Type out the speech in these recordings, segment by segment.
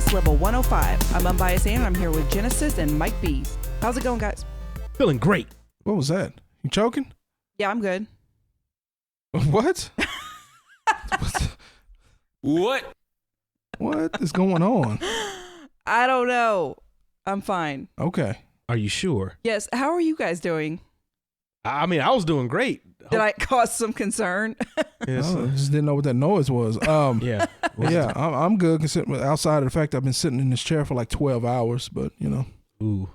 Gamecast level 105. I'm Unbiased Ann, and I'm here with Genesis and Mike B. How's it going, guys? Feeling great. What was that? You choking? Yeah, I'm good. What? What? What is going on? I don't know. I'm fine. Okay. Are you sure? Yes, how are you guys doing? I mean, I was doing great. Did I cause some concern? Yes. I just didn't know what that noise was. Yeah. Yeah, I'm good. Considering outside of the fact I've been sitting in this chair for like 12 hours, but you know. Ooh.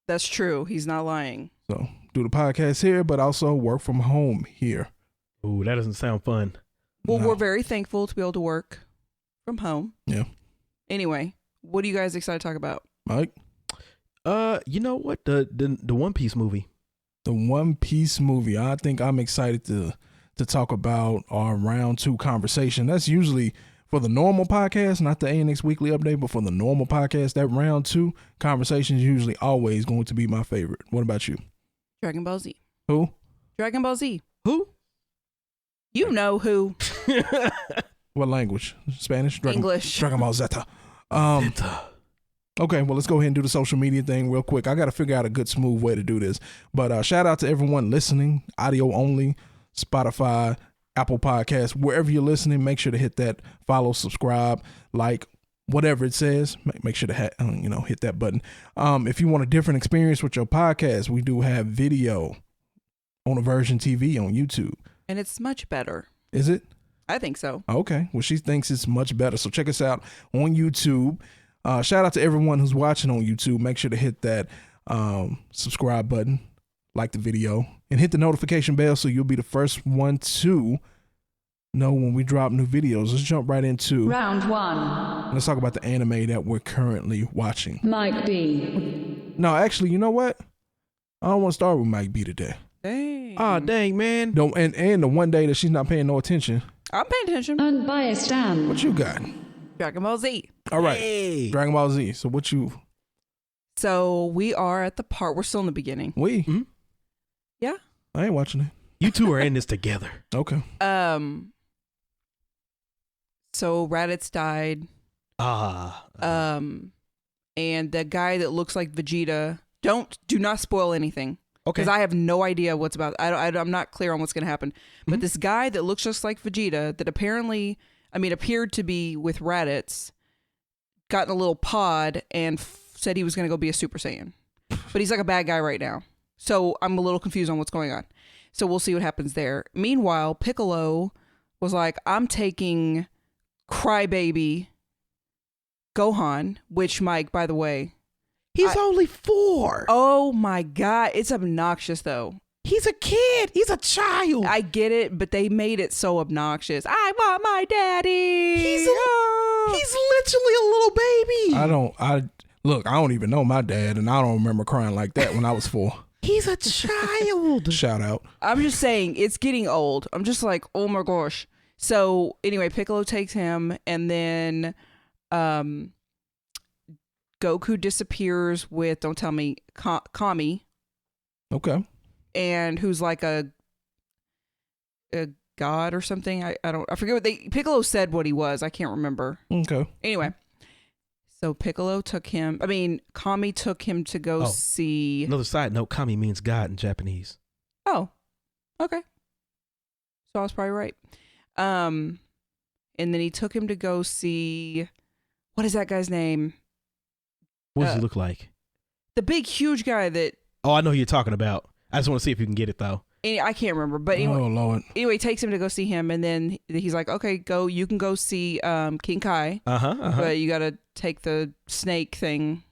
That's true. He's not lying. So do the podcast here, but also work from home here. Ooh, that doesn't sound fun. Well, No. we're very thankful to be able to work from home. Yeah. Anyway, what are you guys excited to talk about? Mike? You know what? The One Piece movie. The One Piece movie. I think I'm excited to talk about our round 2 conversation. That's usually for the normal podcast, not the ANX Weekly Update, but for the normal podcast, that round 2 conversation is usually always going to be my favorite. What about you? Dragon Ball Z. Who? Dragon Ball Z. Who? You know who. What language? Spanish? English. Dragon Ball Zeta. Okay, well, let's go ahead and do the social media thing real quick. I got to figure out a good, smooth way to do this. But shout out to everyone listening, audio only, Spotify, Apple Podcasts, wherever you're listening. Make sure to hit that follow, subscribe, like, whatever it says. Make sure to hit that button. If you want a different experience with your podcast, we do have video on AVersion TV on YouTube. And it's much better. Is it? I think so. Okay. Well, she thinks it's much better. So check us out on YouTube. Shout out to everyone who's watching on YouTube. Make sure to hit that subscribe button, like the video, and hit the notification bell so you'll be the first one to know when we drop new videos. Let's jump right into Round 1. Let's talk about the anime that we're currently watching. Mike B. No, actually, you know what? I don't want to start with Mike B today. Dang. Oh, dang, man. No, and the one day that she's not paying no attention. I'm paying attention. Unbiased Ann. What you got? Dragon Ball Z. All right. Hey. Dragon Ball Z. So what you... So we are at the part, we're still in the beginning. We? Mhm. Yeah. I ain't watching it. You two are in this together. Okay. So Raditz died. And the guy that looks like Vegeta, do not spoil anything. Okay. Because I have no idea what's about. I'm not clear on what's going to happen. But this guy that looks just like Vegeta, that appeared to be with Raditz, got in a little pod and said he was going to go be a Super Saiyan. But he's like a bad guy right now. So I'm a little confused on what's going on. So we'll see what happens there. Meanwhile, Piccolo was like, I'm taking Crybaby Gohan, which, Mike, by the way, He's only 4. oh my God, it's obnoxious though. He's a kid. He's a child. I get it, but they made it so obnoxious. I want my daddy. He's literally a little baby. I don't even know my dad, and I don't remember crying like that when I was 4. He's a child. Shout out. I'm just saying, it's getting old. I'm just like, oh my gosh. So anyway, Piccolo takes him, and then Goku disappears with, don't tell me, Kami, Okay. and who's like a god or something. I forget what Piccolo said what he was. I can't remember. Okay. Anyway, so Kami took him to go see. Another side note, Kami means God in Japanese. Oh, okay. So I was probably right. And then he took him to go see, what is that guy's name? What does he look like? The big, huge guy that, Oh, I know who you're talking about. I just want to see if you can get it, though. I can't remember, but anyway, Oh Lord. anyway, he takes him to go see him, and then he's like, okay, you can go see King Kai, but you got to take the snake thing.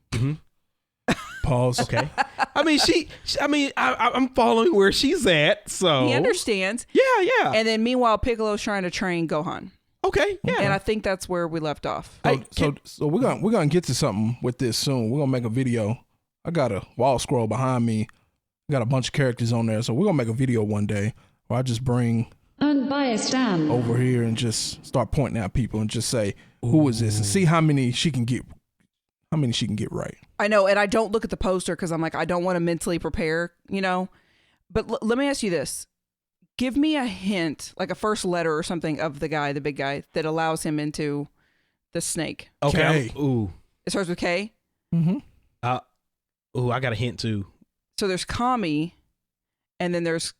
Pause. Okay. I'm following where she's at, so. He understands. Yeah. And then meanwhile, Piccolo's trying to train Gohan. Okay, yeah. And I think that's where we left off. So we're gonna get to something with this soon. We're gonna make a video. I got a wall scroll behind me. Got a bunch of characters on there, so we're gonna make a video one day where I just bring Unbiased Ann. over here and just start pointing at people and just say, who is this, and see how many she can get right. I know, and I don't look at the poster because I'm like, I don't want to mentally prepare, But let me ask you this. Give me a hint, like a first letter or something of the guy, the big guy, that allows him into The snake. Okay. K. Ooh. It starts with K. Mm-hmm. Ooh, I got a hint too. So there's Kami, and then there's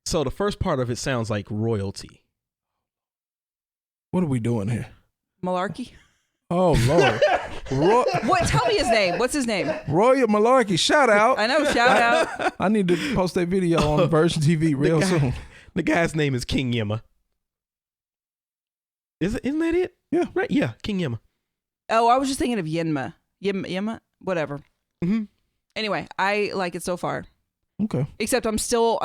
So the first part of it sounds like royalty. What are we doing here? Malarkey. Oh Lord. What? Tell me his name. What's his name? Royal Malarkey, shout out. I know. Shout out. I need to post a video on Version TV real soon. The guy's name is King Yemma. Isn't that it? Yeah. Right. Yeah. King Yemma. Oh, I was just thinking of Yenma. Yenma. Whatever. Mm-hmm. Anyway, I like it so far. Okay. Except I'm still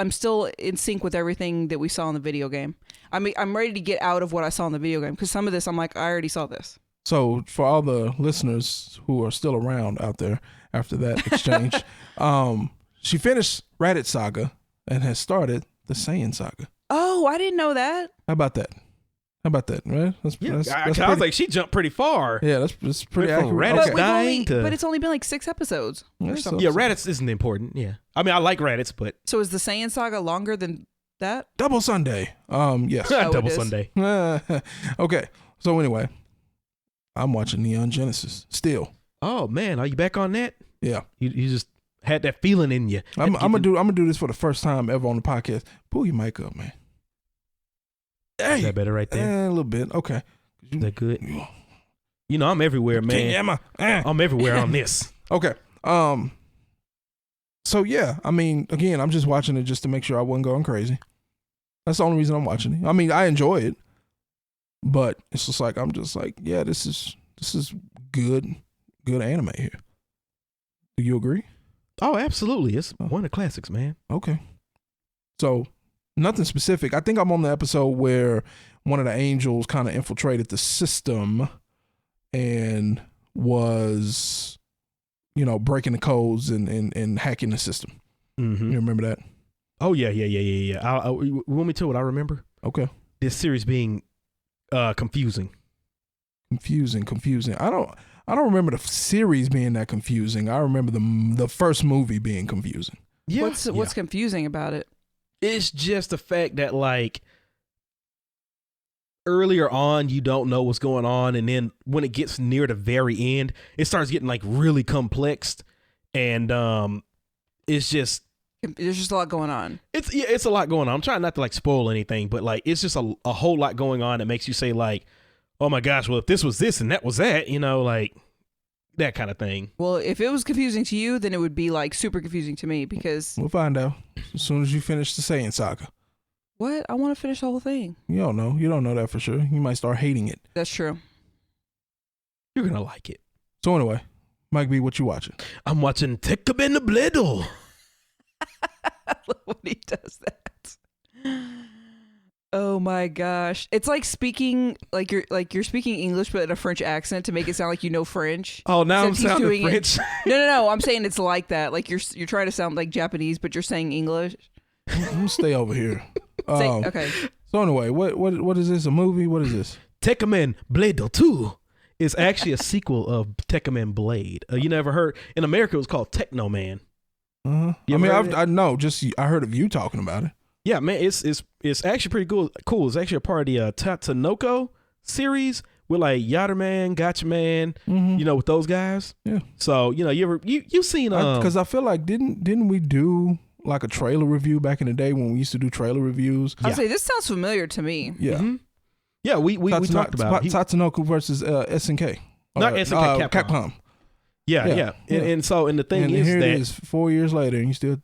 in sync with everything that we saw in the video game. I mean, I'm ready to get out of what I saw in the video game because some of this I'm like, I already saw this. So for all the listeners who are still around out there after that exchange, she finished Raditz Saga and has started the Saiyan Saga. Oh, I didn't know that. How about that? Right? That's I was pretty, like, she jumped pretty far. yeah, that's pretty Went from accurate. Raditz Okay. to- But it's only been like 6 episodes Yeah, or so- something. Yeah, Raditz isn't important. Yeah. I mean, I like Raditz, but So is the Saiyan Saga longer than that? Double Sunday. Yes. Oh, it Double is. Sunday. Okay. So anyway, I'm watching Neon Genesis still. Oh man, are you back on that? Yeah. You just had that feeling in you. I'm gonna do this for the first time ever on the podcast. Pull your mic up, man. Hey, Is that better right there? a little bit. Okay. Is that good? You know, I'm everywhere, man. Emma. I'm everywhere on this. Okay. So yeah, I mean, again, I'm just watching it just to make sure I wasn't going crazy. That's the only reason I'm watching it. I mean, I enjoy it, but it's just like I'm just like, yeah, this is good anime here. Do you agree? Oh, absolutely. It's one of the classics, man. Okay. So nothing specific. I think I'm on the episode where one of the angels kind of infiltrated the system and was, breaking the codes and hacking the system. Mm-hmm. You remember that? Oh yeah. You want me to what I remember? Okay. This series being confusing. Confusing. I don't remember the series being that confusing. I remember the first movie being confusing. Yeah. What's confusing about it? It's just the fact that like earlier on you don't know what's going on, and then when it gets near the very end, it starts getting like really complex, and it's just There's just a lot going on. it's a lot going on. I'm trying not to like spoil anything, but like it's just a whole lot going on that makes you say like, oh my gosh, well if this was this and that was that, like that kind of thing. Well, if it was confusing to you, then it would be like super confusing to me because We'll find out as soon as you finish the Saiyan Saga. what? I want to finish the whole thing. You don't know. You don't know that for sure. You might start hating it. That's true. You're gonna like it. So anyway, Mike B, what you watching? I'm watching Tekkaman the Bledo. When he does that. Oh my gosh. It's like speaking like you're speaking English but in a French accent to make it sound like you know French. Oh, now Except he's I'm sounding doing it- French. No. I'm saying it's like that. Like you're trying to sound like Japanese but you're saying English. I'm gonna stay over here. Okay. So anyway, what is this? A movie? What is this? Tekkaman Bledo 2 is actually a sequel of Tekkaman Blade. You never heard? In America, it was called Techno Man. Uh-huh. You I mean, ever heard I know. Just I heard of you talking about it. Yeah, man, it's actually pretty cool. It's actually a part of the Tatsunoko series with like Yatterman, Gotchaman, Mm-hmm. with those guys. Yeah. So you've seen Because I feel like didn't we do like a trailer review back in the day when we used to do trailer reviews? I'll say this sounds familiar to me. Yeah. Mhm. Yeah, we talked about it. Tatsunoko versus SNK. Not SNK, Capcom. Yeah. And so the thing And is here that it is 4 years later and you still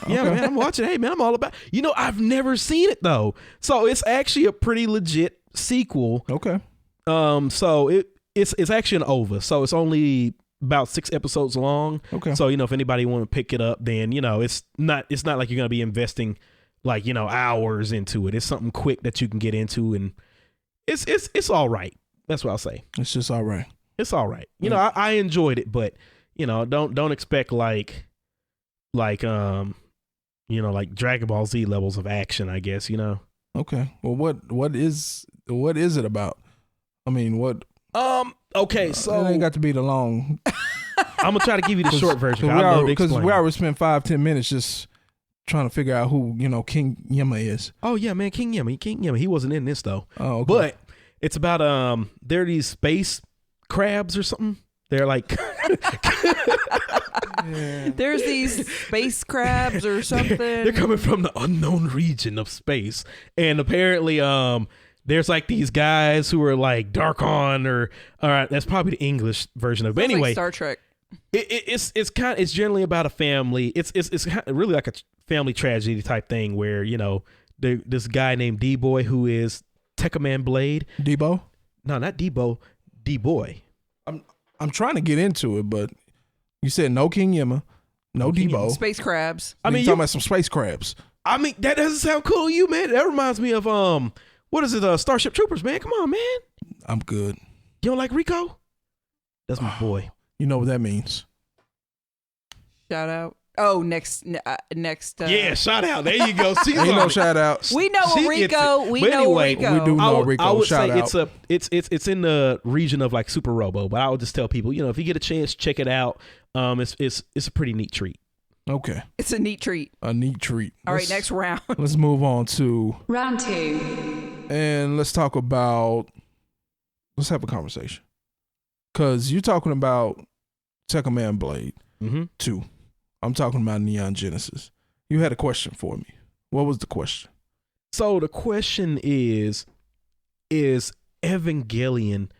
yeah, man, I'm watching. Hey, man, I'm all about. I've never seen it though, so it's actually a pretty legit sequel. Okay. So it's actually an OVA, so it's only about 6 episodes long. Okay. So if anybody want to pick it up, then it's not like you're gonna be investing like hours into it. It's something quick that you can get into, and it's all right. That's what I'll say. It's just all right. It's all right. I enjoyed it, but don't expect like Dragon Ball Z levels of action, I guess, Okay. Well, what is it about? I mean, what? Okay, It so ain't got to be the long. I'm gonna try to give you the short version. Because we already spent 5-10 minutes just trying to figure out who King Yemma is. Oh yeah, man, King Yemma. He wasn't in this though. Oh, okay. But It's about there are these space crabs or something. They're like There's these space crabs or something. they're coming from the unknown region of space, and apparently there's like these guys who are like Darkon or all right, that's probably the English version of it. But Sounds like anyway, Star Trek. It's generally about a family. It's really like a family tragedy type thing where, you know, this guy named D-Boy who is Tekkaman Blade. Debo? No, not Debo. D-Boy. I'm trying to get into it, but you said no King Yemma, no Debo. Space crabs. I mean, you're talking about some space crabs. I mean, that doesn't sound cool to you, man. That reminds me of what is it? Starship Troopers, man. Come on, man. I'm good. You don't like Rico? That's my boy. You know what that means. Shout out. Oh, next. Yeah, shout out. There you go. See, Ain't no shout outs. We know Rico. We know Rico. We do know Rico. I would shout say out. it's in the region of like Super Robo, but I would just tell people, you know, if you get a chance, check it out. It's a pretty neat treat. Okay. It's a neat treat. A neat treat. All right, next round. Let's move on to Round 2. and let's have a conversation. Cause you're talking about Tekkaman Blade 2. I'm talking about Neon Genesis. You had a question for me. What was the question? So the question is Evangelion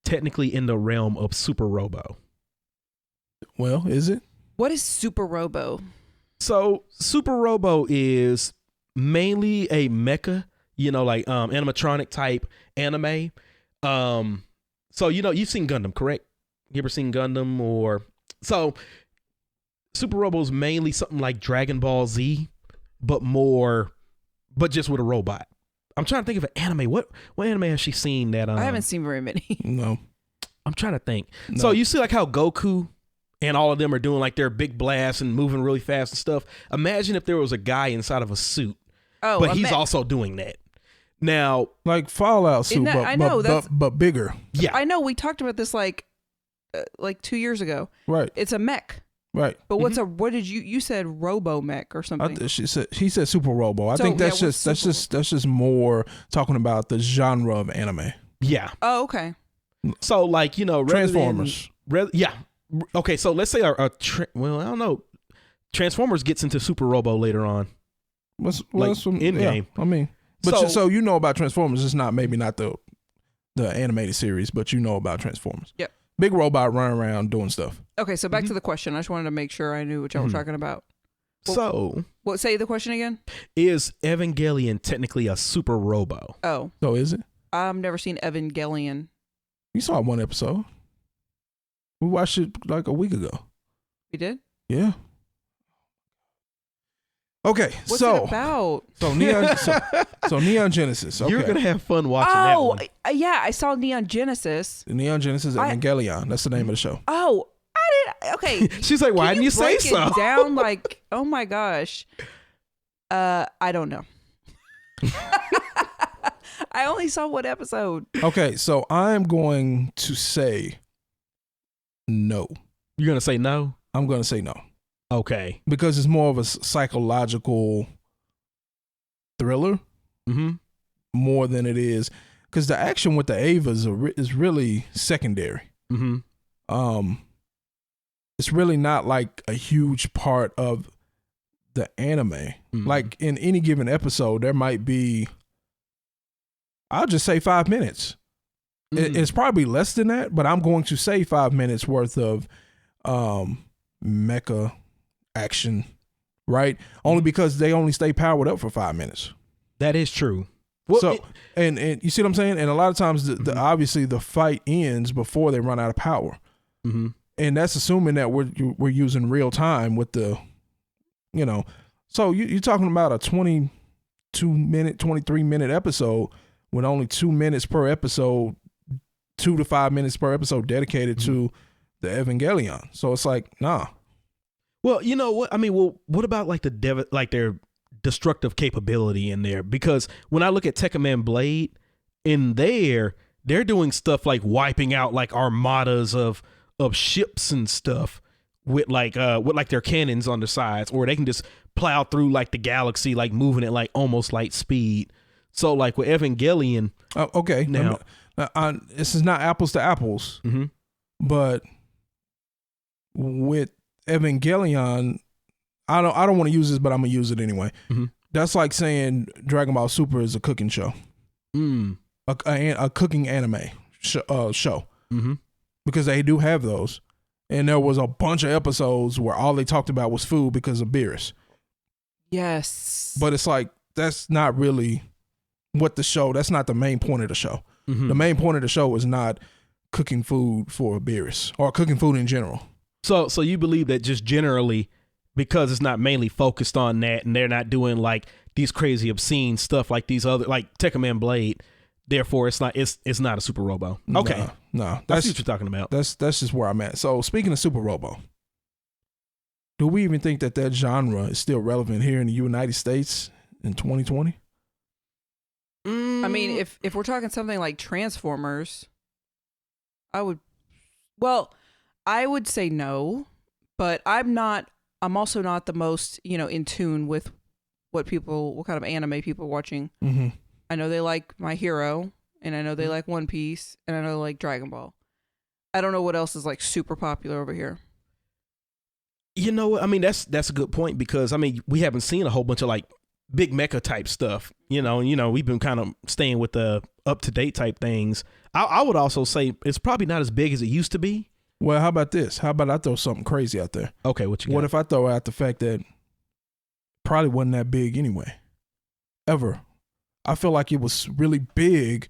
technically in the realm of Super Robo? Well, is it? What is Super Robo? So Super Robo is mainly a mecha, you know, like animatronic type anime. So, you know, you've seen Gundam, correct? You ever seen Gundam or so? Super Robo is mainly something like Dragon Ball Z, but just with a robot. I'm trying to think of an anime. What anime has she seen that? I haven't seen very many. No. I'm trying to think. No. So you see like how Goku and all of them are doing like their big blasts and moving really fast and stuff. Imagine if there was a guy inside of a suit, but he's also doing that. Now, like Fallout suit, but bigger. Yeah, I know. We talked about this like 2 years ago. Right. It's a mech. Right. But what did you said Robo Mech or something? He said Super Robo. I think that's just more talking about the genre of anime. Yeah. Oh, okay. So like, you know, Transformers. Yeah. Okay, so let's say I don't know. Transformers gets into Super Robo later on. In game. I mean, but so you know about Transformers. It's maybe not the animated series, but you know about Transformers. Yep. Big robot running around doing stuff. Okay, so back to the question. I just wanted to make sure I knew what y'all were talking about. Say the question again? Is Evangelion technically a Super Robo? Oh. So is it? I've never seen Evangelion. You saw one episode. We watched it like a week ago. You did? Yeah. Okay, What's it about? So Neon Genesis. Okay. You're gonna have fun watching that one. Yeah, I saw Neon Genesis. Neon Genesis Evangelion. That's the name of the show. Oh, I did. Okay. She's like, why didn't you say so? Break it down like, oh my gosh. I don't know. I only saw one episode. Okay, so I'm going to say no. You're gonna say no? I'm going to say no. Okay. Because it's more of a psychological thriller more than it is. Because the action with the Avas is really secondary. It's really not like a huge part of the anime. Like in any given episode, there might be, I'll just say 5 minutes. It's probably less than that, but I'm going to say 5 minutes worth of mecha action, right? Only because they only stay powered up for 5 minutes. That is true. Well, so and you see what I'm saying? And a lot of times, obviously, the fight ends before they run out of power, and that's assuming that we're using real time with the, you know. So you're talking about a 23 minute episode with only 2 minutes per episode, 2 to 5 minutes per episode dedicated to the Evangelion. So it's like, nah. Well, you know what? I mean, what about like their destructive capability in there? Because when I look at Tekkaman Blade, in there, they're doing stuff like wiping out like armadas of ships and stuff with their cannons on the sides, or they can just plow through like the galaxy, like moving at like almost light speed. So like with Evangelion, Okay. Now, This is not apples to apples, but with Evangelion, I don't want to use this, but I'm gonna use it anyway. That's like saying Dragon Ball Super is a cooking show, a cooking anime show, because they do have those. And there was a bunch of episodes where all they talked about was food because of Beerus. Yes. But it's like, that's not really what that's not the main point of the show. The main point of the show is not cooking food for Beerus or cooking food in general. So you believe that just generally, because it's not mainly focused on that and they're not doing like these crazy obscene stuff like these other, like Tekkaman Blade, therefore it's not a Super Robo. Okay. No. That's what you're talking about. That's just where I'm at. So speaking of Super Robo, do we even think that genre is still relevant here in the United States in 2020? I mean, if we're talking something like Transformers, I would say no, but I'm also not the most, in tune with what kind of anime people are watching. I know they like My Hero, and I know they like One Piece, and I know they like Dragon Ball. I don't know what else is like super popular over here. You know what? I mean, that's a good point, because I mean, we haven't seen a whole bunch of like big mecha type stuff, we've been kind of staying with the up to date type things. I would also say it's probably not as big as it used to be. Well, how about this? How about I throw something crazy out there? Okay, what you got? What if I throw out the fact that probably wasn't that big anyway, ever? I feel like it was really big,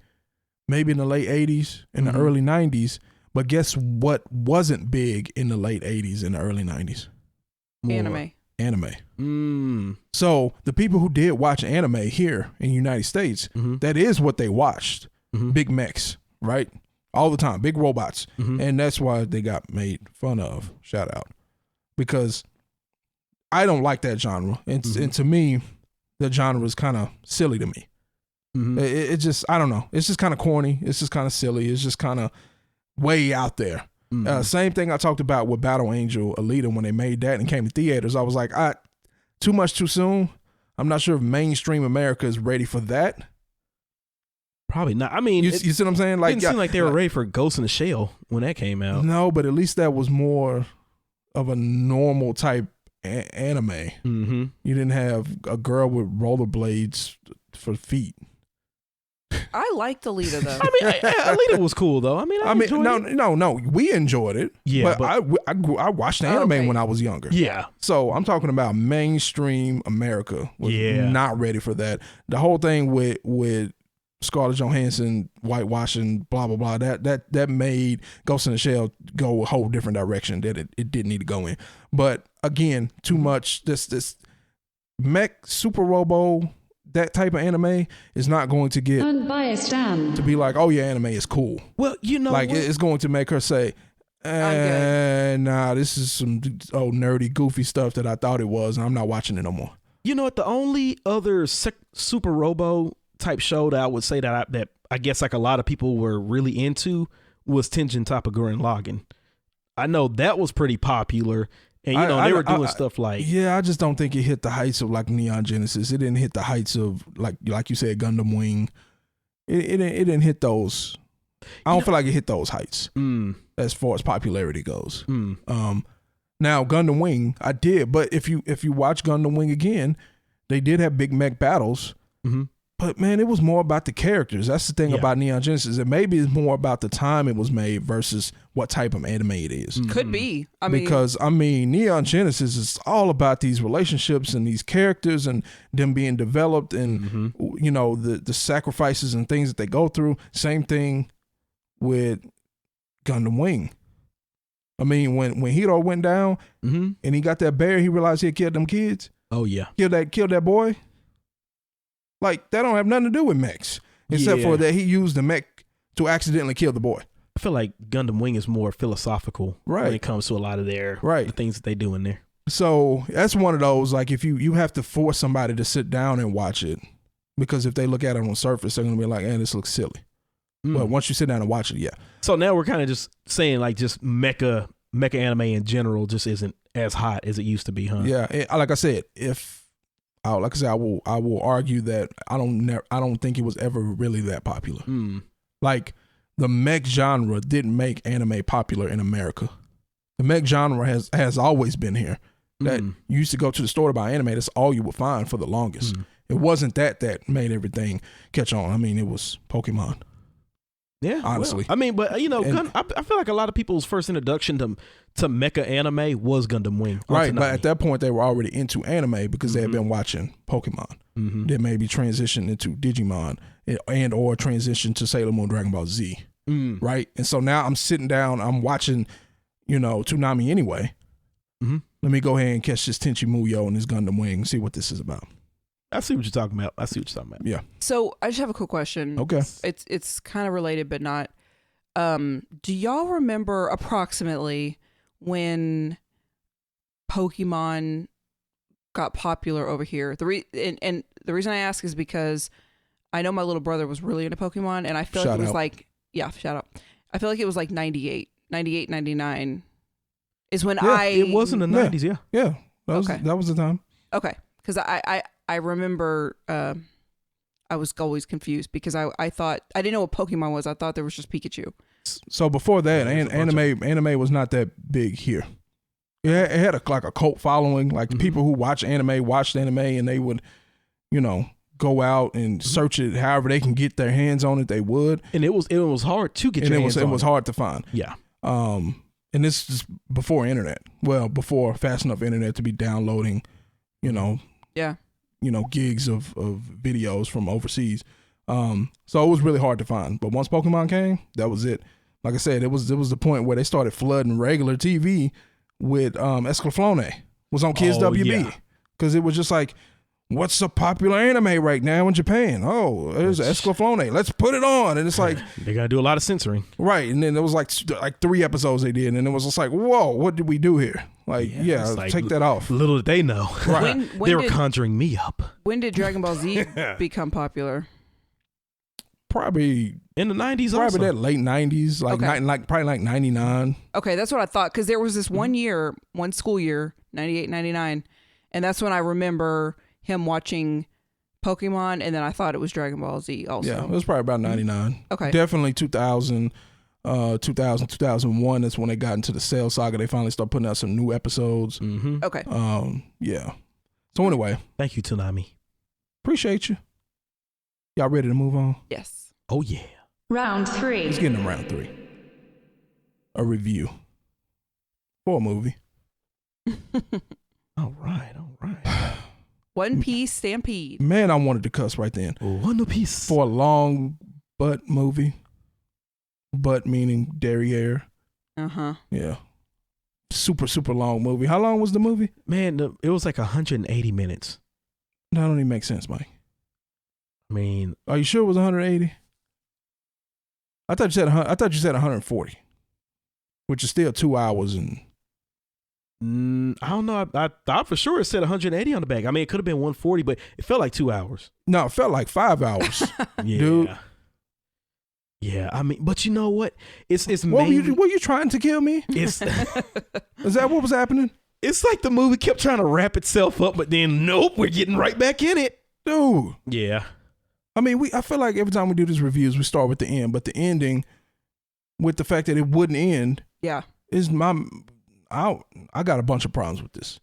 maybe in the late 80s, in the early 90s, but guess what wasn't big in the late 80s and the early 90s? Anime. So the people who did watch anime here in the United States, that is what they watched. Big mechs, right? All the time, big robots. And that's why they got made fun of. Shout out. Because I don't like that genre. And to me, the genre is kind of silly to me. It just, I don't know. It's just kind of corny. It's just kind of silly. It's just kind of way out there. Same thing I talked about with Battle Angel Alita when they made that and came to theaters. I was like, too much too soon. I'm not sure if mainstream America is ready for that. Probably not. I mean, you see what I'm saying? Like, didn't seem like they were ready for Ghost in the Shell when that came out. No, but at least that was more of a normal type anime. You didn't have a girl with rollerblades for feet. I liked Alita though. I mean, Alita was cool though. I mean, no, we enjoyed it. Yeah, but I watched the anime when I was younger. Yeah, so I'm talking about mainstream America was not ready for that. The whole thing with Scarlett Johansson whitewashing, blah blah blah. That made Ghost in the Shell go a whole different direction that it didn't need to go in. But again, too much. This mech Super Robo. That type of anime is not going to get unbiased to be like, oh yeah, anime is cool. Well, like it's going to make her say, nah, this is some nerdy, goofy stuff that I thought it was, and I'm not watching it no more. You know what? The only other Super Robo type show that I would say that I guess like a lot of people were really into was Tenjin Toppa Lagann. I know that was pretty popular. And they were doing stuff like, I just don't think it hit the heights of like Neon Genesis. It didn't hit the heights of like you said, Gundam Wing. It didn't hit those. I don't feel like it hit those heights as far as popularity goes. Now Gundam Wing, I did, but if you watch Gundam Wing again, they did have big mech battles. But man, it was more about the characters. That's the thing about Neon Genesis. And maybe it's more about the time it was made versus what type of anime it is. Could be. Because Neon Genesis is all about these relationships and these characters and them being developed and the sacrifices and things that they go through. Same thing with Gundam Wing. I mean, when Hiro went down and he got that bear, he realized he had killed them kids. Oh yeah, killed that boy. Like, that don't have nothing to do with mechs, except for that he used the mech to accidentally kill the boy. I feel like Gundam Wing is more philosophical when it comes to a lot of the things that they do in there. So that's one of those, like, if you have to force somebody to sit down and watch it, because if they look at it on the surface, they're going to be like, this looks silly. But once you sit down and watch it, So now we're kind of just saying, like, just mecha anime in general just isn't as hot as it used to be, huh? Yeah, like I said, if like I said, I will argue that I don't think it was ever really that popular. Like the mech genre didn't make anime popular in America. The mech genre has always been here. That you used to go to the store to buy anime. That's all you would find for the longest. It wasn't that made everything catch on. I mean, it was Pokemon. Yeah, honestly. Well, I mean, but you know, I feel like a lot of people's first introduction to mecha anime was Gundam Wing, right? But at that point, they were already into anime because they had been watching Pokemon. They maybe transitioned into Digimon and or transitioned to Sailor Moon, Dragon Ball Z, right? And so now I'm sitting down, I'm watching, Toonami anyway. Let me go ahead and catch this Tenchi Muyo and this Gundam Wing and see what this is about. I see what you're talking about. Yeah. So I just have a quick question. Okay. It's kind of related, but not. Do y'all remember approximately when Pokemon got popular over here? And the reason I ask is because I know my little brother was really into Pokemon, and I feel like it was like, shout out. I feel like it was like 98, 99 is when it was in the 90s. Yeah. That was the time. Okay. Because I remember I was always confused because I thought I didn't know what Pokemon was. I thought there was just Pikachu. So before that, anime was not that big here. It had a cult following. Like the people who watched anime, and they would, go out and search it. However they can get their hands on it, they would. And it was hard to get your hands on it. It was hard to find. Yeah. And this is before internet. Well, before fast enough internet to be downloading, gigs of videos from overseas. So it was really hard to find. But once Pokemon came, that was it. Like I said, it was the point where they started flooding regular TV with Escaflowne was on Kids WB. Because it was just like, what's a popular anime right now in Japan? Oh, there's Escaflowne. Let's put it on. And it's like they gotta do a lot of censoring. Right. And then there was like 3 episodes they did, and it was just like, whoa, what did we do here? Like, take that off. Little did they know. Right. They were conjuring me up. When did Dragon Ball Z become popular? Probably in the 90s. Probably that late 90s, probably like 99. Okay, that's what I thought, because there was this one school year, 98, 99, and that's when I remember him watching Pokemon, and then I thought it was Dragon Ball Z also. Yeah, it was probably about 99. Okay. Definitely 2000, 2001, that's when they got into the Cell Saga. They finally started putting out some new episodes. Okay. Yeah. So anyway. Thank you, Toonami. Appreciate you. Y'all ready to move on? Yes. Oh, yeah. Round 3. Let's get into round 3. A review for a movie. All right. One Piece Stampede. Man, I wanted to cuss right then. One Piece. For a long butt movie. Butt meaning derriere. Yeah. Super, super long movie. How long was the movie? Man, it was like 180 minutes. That don't even make sense, Mike. I mean, are you sure it was 180? I thought you said 140, which is still 2 hours and. I don't know. I thought for sure it said 180 on the back. I mean, it could have been 140, but it felt like 2 hours. No, it felt like 5 hours. Yeah. Dude. Yeah, I mean, but you know what? It's were you trying to kill me? Is that what was happening? It's like the movie kept trying to wrap itself up, but then nope, we're getting right back in it, dude. Yeah. I mean, I feel like every time we do these reviews, we start with the end, but the ending, with the fact that it wouldn't end, is I got a bunch of problems with this.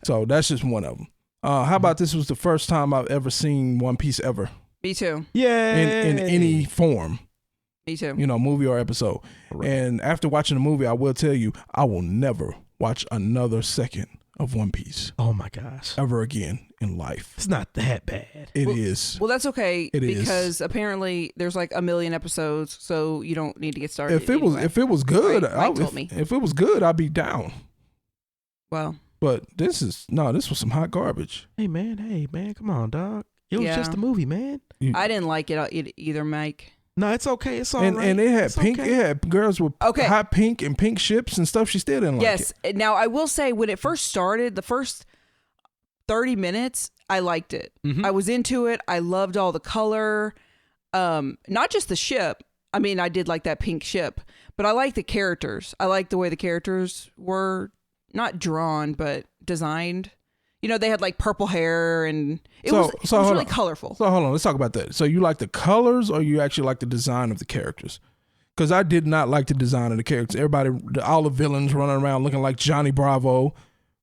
So that's just one of them. How about this was the first time I've ever seen One Piece ever? Me too. Yeah. In any form. Me too. Movie or episode. Right. And after watching the movie, I will tell you, I will never watch another second of One Piece. Oh my gosh. Ever again in life. It's not that bad. It is. Well, that's okay. Because apparently there's like 1 million episodes, so you don't need to get started. If it was good, Mike told me. If it was good, I'd be down. Well. But this was some hot garbage. Hey man, come on, dog. It was just a movie, man. I didn't like it either, Mike. No, it's okay. It's all right. And it had pink. Okay. It had girls with hot pink and pink ships and stuff. She still didn't like it. Yes. Now, I will say, when it first started, the first 30 minutes, I liked it. I was into it. I loved all the color. Not just the ship. I mean, I did like that pink ship. But I like the characters. I like the way the characters were not drawn, but designed. they had like purple hair, and it So- was so hold really on. colorful. So hold on, let's talk about that. So you like the colors, or you actually like the design of the characters? Because I did not like the design of the characters. All the villains running around looking like Johnny Bravo,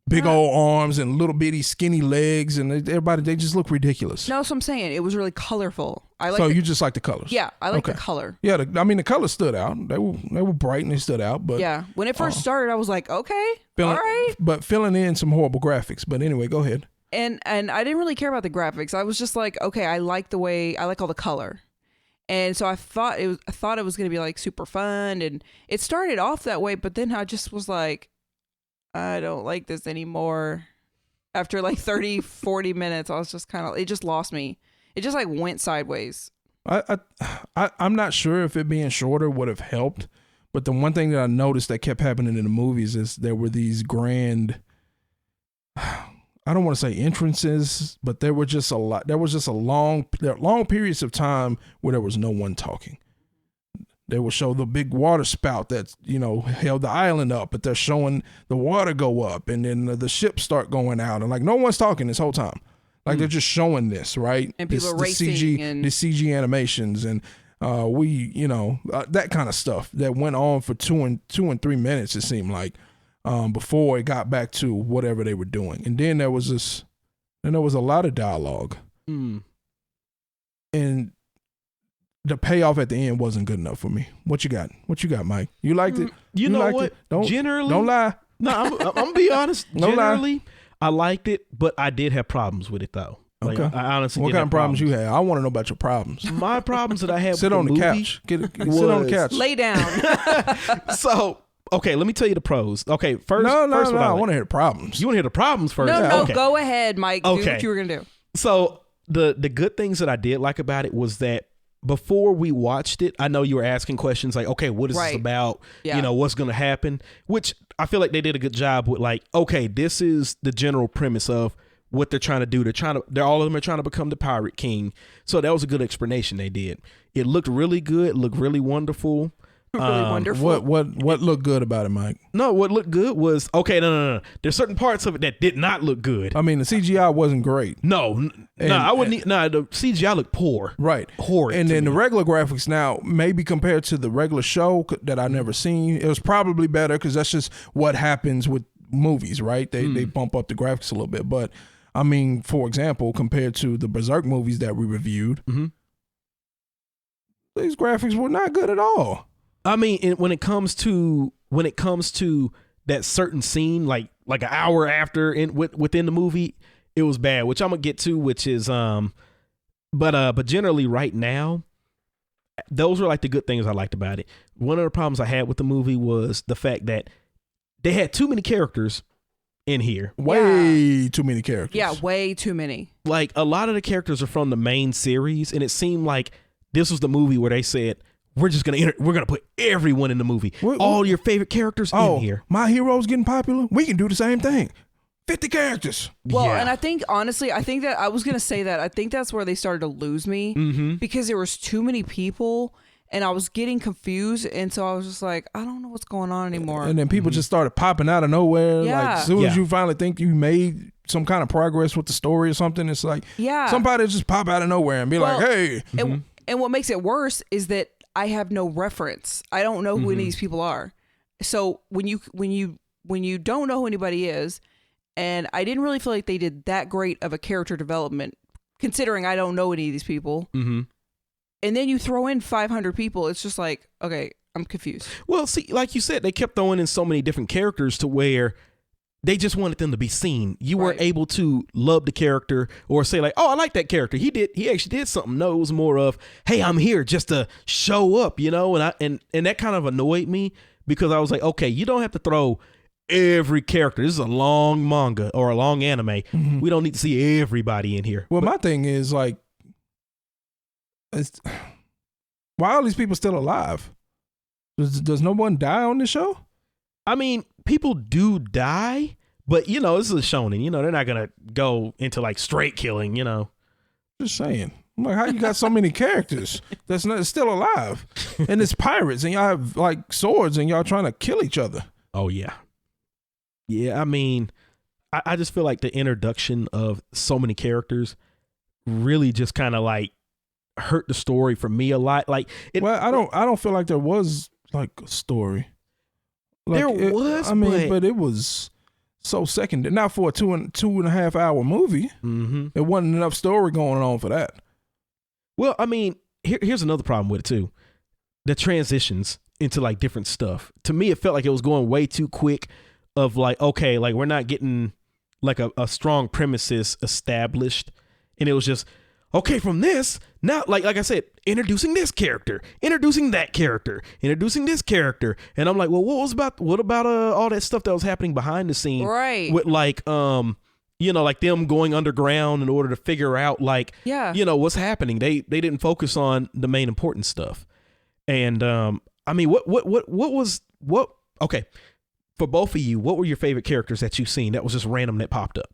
big old arms and little bitty skinny legs, and they just look ridiculous. No, that's what I'm saying. It was really colorful. So you just like the colors? Yeah, I like Okay. the color. Yeah, the colors stood out. They were bright and they stood out. But Yeah, when it first started, I was like, okay, filling, all right. but filling in some horrible graphics. But anyway, go ahead. And I didn't really care about the graphics. I was just like, okay, I like all the color. And so I thought it was going to be like super fun, and it started off that way, but then I just was like, I don't like this anymore. After like 30, 40 minutes, I was just it just lost me. It just like went sideways. I'm not sure if it being shorter would have helped, but the one thing that I noticed that kept happening in the movies is there were these grand, I don't want to say entrances, but there was just long periods of time where there was no one talking. They will show the big water spout that, held the island up, but they're showing the water go up, and then the ships start going out, and like no one's talking this whole time. Like they're just showing this, right? And people are racing the CG animations and that kind of stuff that went on for 2 and 3 minutes, it seemed like, before it got back to whatever they were doing. And then there was a lot of dialogue. And the payoff at the end wasn't good enough for me. What you got? Mike? You liked it? You know liked what? it? Don't lie. No, I'm gonna be honest. No lie. Generally, I liked it, but I did have problems with it though. Like, Okay. I honestly What did kind have of problems you had? I want to know about your problems. My problems that I had Sit with on the movie, couch. Sit on the couch. Lay down. So, okay, let me tell you the pros. Okay, first, No. what I want to hear the problems. You want to hear the problems first? No, Okay. go ahead, Mike. Do Okay. what you were going to do. So the good things that I did like about it was that before we watched it, I know you were asking questions like, okay, what is this Right. about? Yeah. What's going to happen? Which I feel like they did a good job with, like, okay, this is the general premise of what they're trying to do. They're all of them are trying to become the Pirate King. So that was a good explanation they did. It looked really good, looked really wonderful. Really wonderful. What looked good about it, Mike? No, what looked good was, okay, no. There's certain parts of it that did not look good. I mean, the CGI wasn't great. No, I wouldn't. The CGI looked poor. Right. Horrid. And to then me. the regular graphics now, maybe compared to the regular show that I never seen, it was probably better because that's just what happens with movies, right? They bump up the graphics a little bit. But, I mean, for example, compared to the Berserk movies that we reviewed, these graphics were not good at all. I mean, when it comes to that certain scene, like an hour after within the movie, it was bad. Which I'm gonna get to, which is but generally right now, those were like the good things I liked about it. One of the problems I had with the movie was the fact that they had too many characters in here. Way too many characters. Yeah, way too many. Like a lot of the characters are from the main series, and it seemed like this was the movie where they said, we're gonna put everyone in the movie. All your favorite characters in here. My Hero's getting popular. We can do the same thing. 50 characters. Well, Yeah. and I think, honestly, I think that's where they started to lose me because there was too many people and I was getting confused. And so I was just like, I don't know what's going on anymore. And then people just started popping out of nowhere. Yeah. Like, as soon as Yeah. you finally think you made some kind of progress with the story or something, it's like somebody just pop out of nowhere and be like, hey. And what makes it worse is that I have no reference. I don't know who any of these people are. So when you don't know who anybody is, and I didn't really feel like they did that great of a character development, considering I don't know any of these people. And then you throw in 500 people, it's just like, okay, I'm confused. Well, see, like you said, they kept throwing in so many different characters to where they just wanted them to be seen. You weren't able to love the character or say like, oh, I like that character. He actually did something. No, it was more of, hey, I'm here just to show up, and that kind of annoyed me because I was like, okay, you don't have to throw every character. This is a long manga or a long anime. We don't need to see everybody in here. Well, my thing is like, why are all these people still alive? Does no one die on this show? I mean, people do die, but this is a shonen. They're not gonna go into like straight killing. Just saying. I'm like, how you got so many characters that's not still alive, and it's pirates, and y'all have like swords, and y'all trying to kill each other. Oh yeah, yeah. I mean, I just feel like the introduction of so many characters really just kind of like hurt the story for me a lot. Like, I don't feel like there was like a story. Like, but it was so secondary. Not for a 2.5 hour movie. Mm-hmm. There wasn't enough story going on for that. Well, I mean, here's another problem with it too. The transitions into like different stuff. To me, it felt like it was going way too quick of like, okay, like we're not getting like a strong premises established. And it was just, okay, from this, now, like I said, introducing this character, introducing that character, introducing this character. And I'm like, well, what about all that stuff that was happening behind the scene? Right. With like, like them going underground in order to figure out like, what's happening. They didn't focus on the main important stuff. And, I mean, okay. For both of you, what were your favorite characters that you've seen that was just random that popped up?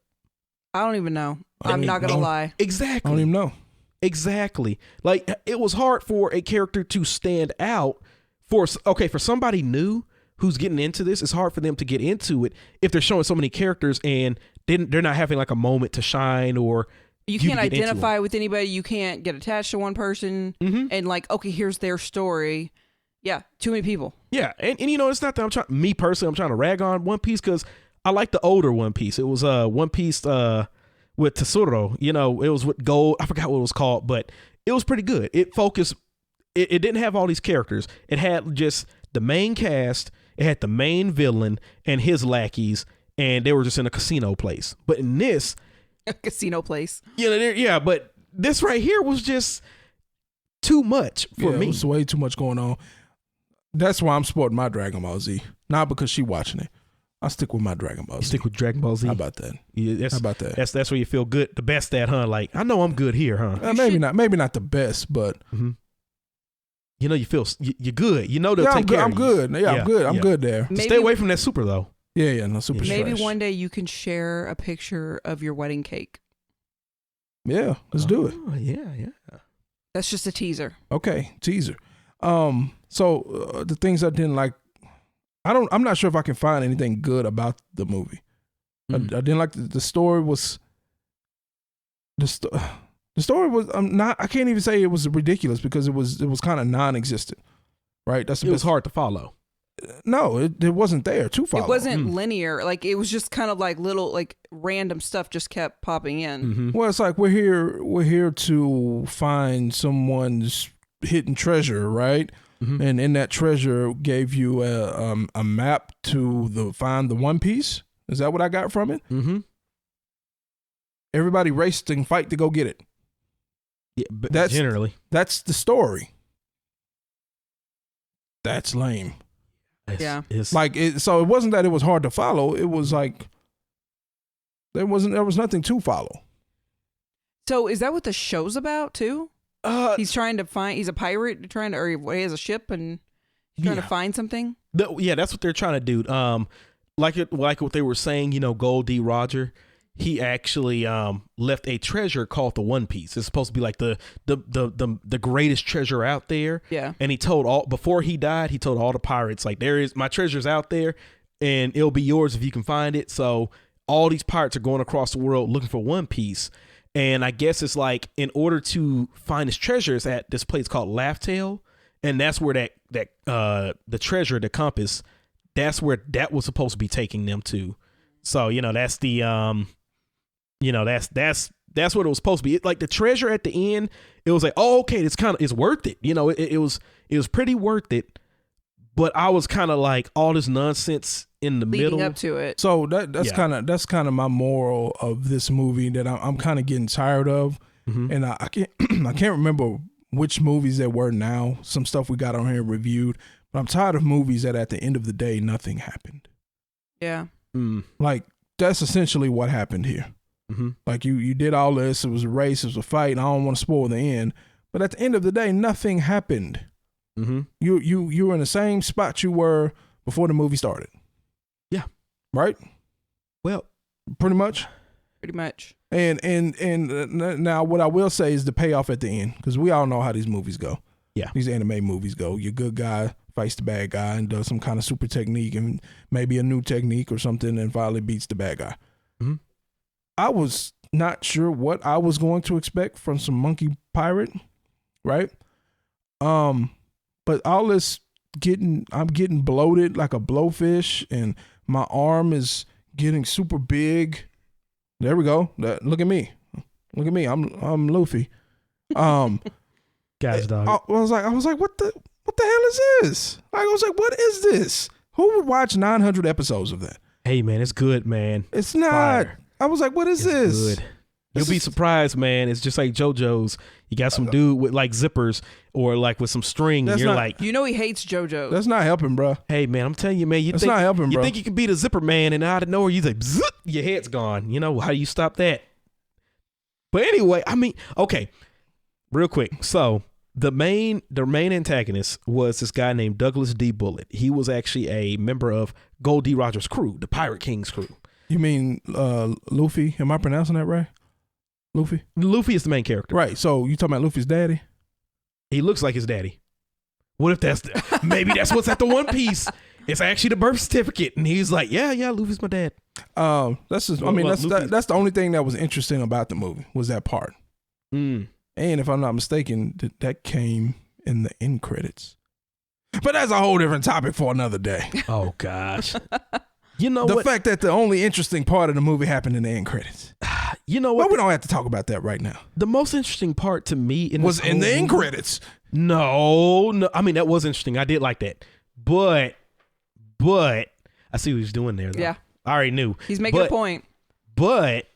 I don't even know. I'm not going to lie. Exactly. I don't even know. Exactly. Like, it was hard for a character to stand out for somebody new who's getting into this. It's hard for them to get into it if they're showing so many characters and they're not having like a moment to shine, or you can't identify with anybody. You can't get attached to one person and like, okay, here's their story. Yeah, too many people. Yeah, and it's not that I'm trying to rag on One Piece, because I like the older One Piece. It was One Piece with Tesoro. It was with Gold. I forgot what it was called, but it was pretty good. It focused. It didn't have all these characters. It had just the main cast. It had the main villain and his lackeys, and they were just in a casino place. But in this, a casino place. But this right here was just too much for me. It was way too much going on. That's why I'm supporting my Dragon Ball Z. Not because she watching it. I stick with my Dragon Ball Z. You stick with Dragon Ball Z? How about that? Yeah, How about that? That's where you feel good, the best at, huh? Like, I know I'm good here, huh? Maybe not the best, but you feel you're good. They'll take care of you. I'm good. Yeah, I'm good. I'm good there. Stay away from that super though. Yeah, no super. Maybe trash. one day you can share a picture of your wedding cake. Yeah, let's do it. Yeah. That's just a teaser. Okay, teaser. So the things I didn't like, I'm not sure if I can find anything good about the movie. I didn't like the story was the story was I can't even say it was ridiculous, because it was kind of non-existent, right? It was hard to follow. No, it wasn't there to follow. It wasn't linear. Like, it was just kind of like little, like, random stuff just kept popping in. Well, it's like we're here to find someone's hidden treasure, right? And in that treasure gave you a map to find the One Piece. Is that what I got from it? Everybody raced and fight to go get it. Yeah, but that's the story. That's lame. It's like so it wasn't that it was hard to follow. It was like there was nothing to follow. So is that what the show's about too? He's a pirate or he has a ship and he's trying to find something. That's what they're trying to do. Like what they were saying, Gold D. Roger, he actually left a treasure called the One Piece. It's supposed to be like the greatest treasure out there. Yeah. And before he died, he told all the pirates, like, my treasure's out there and it'll be yours if you can find it. So all these pirates are going across the world looking for One Piece. And I guess it's like, in order to find his treasure, it's at this place called Laugh Tale, and that's where the treasure, the compass, that's where that was supposed to be taking them to. So that's the that's what it was supposed to be. Like the treasure at the end, it was like, oh, okay, it's worth it. It was pretty worth it. But I was kind of like, all this nonsense in the leading middle up to it. So that's kind of my moral of this movie that I'm kind of getting tired of, and I can't remember which movies there were now. Some stuff we got on here reviewed, but I'm tired of movies that at the end of the day nothing happened. Yeah, like that's essentially what happened here. Like you did all this. It was a race. It was a fight. And I don't want to spoil the end, but at the end of the day, nothing happened. You were in the same spot you were before the movie started. Yeah. Right? Well, pretty much. And now what I will say is the payoff at the end, because we all know how these movies go. Yeah. These anime movies go. Your good guy fights the bad guy and does some kind of super technique and maybe a new technique or something and finally beats the bad guy. Mhm. I was not sure what I was going to expect from some monkey pirate, right? But all this I'm getting bloated like a blowfish, and my arm is getting super big. There we go. Look at me. Look at me. I'm Luffy. Guys, dog. I was like, what the hell is this? Like, I was like, what is this? Who would watch 900 episodes of that? Hey, man, it's good, man. It's not. Fire. I was like, what is this? Good. You'll be surprised, man. It's just like JoJo's. You got some dude with like zippers or like with some string, and you're like, you know, he hates JoJo. That's not helping, bro. hey, man, I'm telling you, man, That's not helping, bro. You think you can be the zipper man, and out of nowhere, you like, zip, your head's gone. You know, how do you stop that? But anyway, I mean, okay, real quick. So the main antagonist was this guy named Douglas D. Bullitt. He was actually a member of Gold D. Rogers' crew, the Pirate King's crew. You mean Luffy? Am I pronouncing that right? Luffy? Luffy is the main character. Right. So you talking about Luffy's daddy? He looks like his daddy. What if maybe that's what's at the One Piece? It's actually the birth certificate, and he's like, yeah, Luffy's my dad. That's just. I mean, that's the only thing that was interesting about the movie was that part. Mm. And if I'm not mistaken, that came in the end credits. But that's a whole different topic for another day. Oh gosh. You know the fact that the only interesting part of the movie happened in the end credits. You know what? Well, we don't have to talk about that right now. The most interesting part to me was in the end credits. No. I mean, that was interesting. I did like that. But I see what he's doing there, though. Yeah. I already knew. He's making a point. But